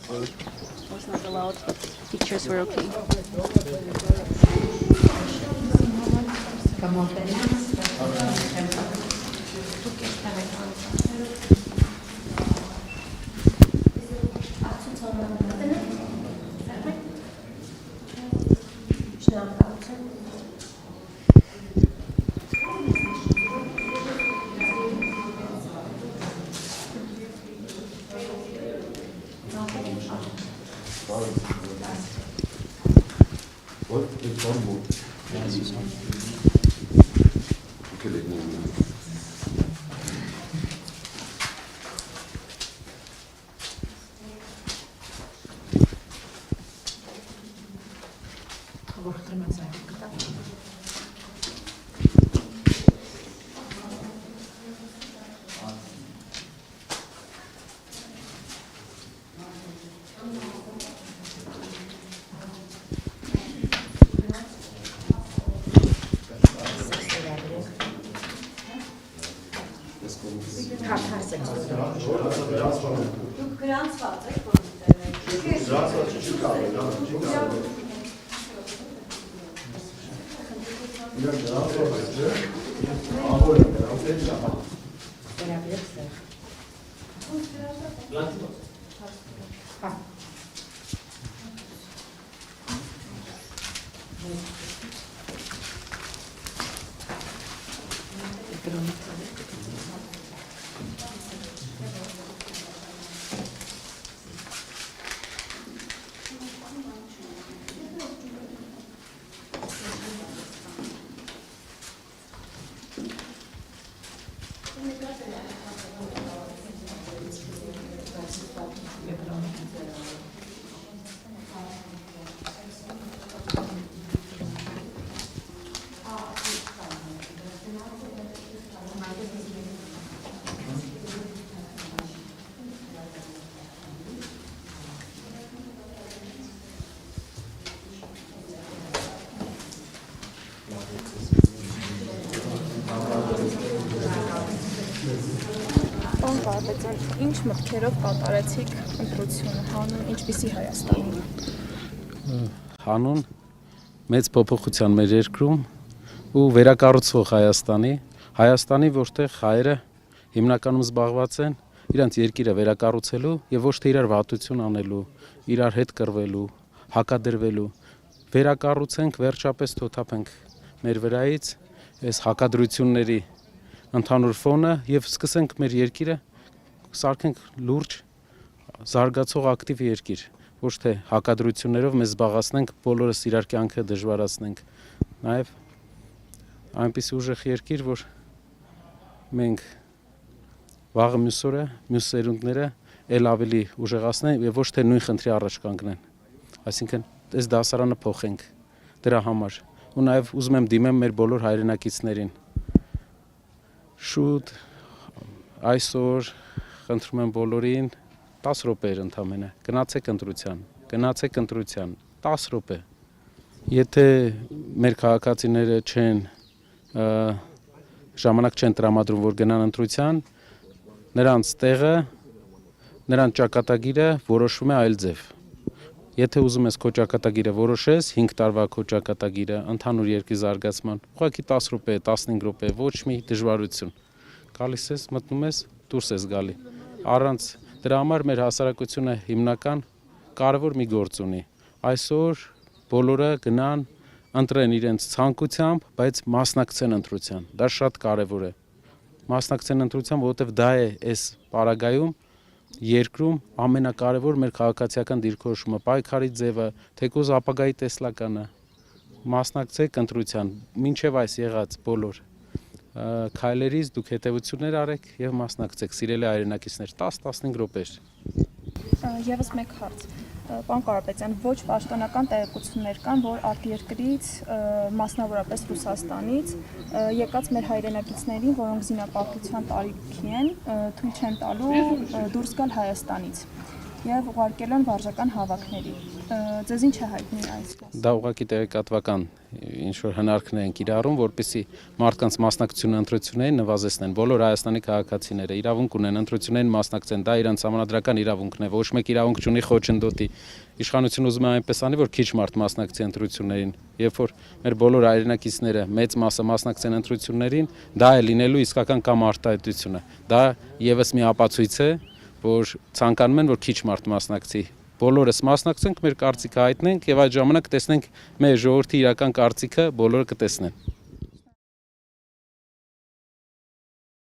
Was not allowed, but pictures were okay. Ինչ մտքերով կատարեցիք ընտրությունը, հանուն ինչպիսի Հայաստանի։ Հանուն մեծ փոփոխության մեր երկրում ու վերակառուցվող Հայաստանի, որտեղ հայերը հիմնականում զբաղված են իրենց երկիրը վերակառուցելու եւ ոչ թե իրար վատություն անելու, իրար հետ կռվելու, հակադրվելու։ Վերակառուցենք, վերջապես թոթափենք մեր վրայից այս հակադրությունների ընդհանուր ֆոնը եւ սկսենք մեր երկիրը սարքենք լուրջ զարգացող ակտիվ երկիր, ոչ թե հակադրություններով մեզ զբաղացնենք, բոլորս իրար կյանքը դժվարացնենք։ Նաև այնպիսի ուժեղ երկիր, որ մենք վաղը մյուս օրը, մյուս սերունդները ել ավելի ուժեղացնեն եւ ոչ թե նույն խնդրի առաջ կանգնեն։ Այսինքն, այս դասարանը փոխենք դրա համար։ Ու նաև ուզում եմ դիմեմ մեր բոլոր հայրենակիցներին։ Շուտ այսօր խնդրում եմ բոլորին 10 րոպեեր ընդամենը գնացեք ընտրության 10 րոպե եթե մեր քաղաքացիները ժամանակ չեն տրամադրում որ գնան ընտրության նրանց տեղը նրանց ճակատագիրը որոշվում է այլ ձև եթե ուզում ես քո ճակատագիրը որոշես 5 տարվա քո ճակատագիրը ընդհանուր երկրի զարգացման ուղղակի 10 րոպե 15 րոպե ոչ մի դժվարություն գալիս ես մտնում ես դուրս ես գալի Առանց դրա համար մեր հասարակությունը հիմնական կարևոր մի գործ ունի։ Այսօր բոլորը գնան ընտրեն իրենց ցանկությամբ, բայց մասնակցեն ընտրության։ Դա շատ կարևոր է։ Մասնակցեն ընտրության, որովհետև դա է այս պարագայում երկրում ամենակարևոր մեր քաղաքացիական դիրքորոշումը, պայքարի ձևը, թեկուզ ապագայի տեսլականը։ Մասնակցեք ընտրության, մինչև այս եղած բոլոր քայլերից դուք հետևություններ արեք եւ մասնակցեք սիրելի հայրենակիցներ 10-15 րոպեեր Եվս մեկ հարց Պարոն Կարապետյան ոչ պաշտոնական տեղեկություններ կան որ արտերկրից մասնավորապես Ռուսաստանից եկած մեր հայրենակիցներին որոնք զինապարտության տարիքի են թույլ չեն տալու դուրս գալ Հայաստանից եւ ուղարկել են վարժական հավաքների։ Ձեզ ինչ է հայտնի այս մասը։ Դա ուղղակի տեղեկատվական ինչ որ հնարքներ են կիրառում, որպեսզի մարդկանց մասնակցությունը ընտրություններին նվազեցնեն։ Բոլոր Հայաստանի քաղաքացիները իրավունք ունեն ընտրություններին մասնակցեն, դա իրենց համանդրական իրավունքն է, ոչ մեկ իրավունք չունի խոչընդոտի։ Իշխանությունը ուզում է այնպես անի, որ քիչ մարդ մասնակցի ընտրություններին, երբ որ մեր բոլոր հայրենակիցները մեծ մասը մասնակցեն ընտրություններին, դա է լինելու իսկական կամ արտահայտությունը։ Դա եւս մի ապացույց է, որ ցանկանում են, որ քիչ մարդ մասնակցի։ Բոլորս մասնակցենք, մեր կարծիքը հայտնենք եւ այդ ժամանակ տեսնենք մեր ժողովրդի իրական կարծիքը բոլորը կտեսնեն։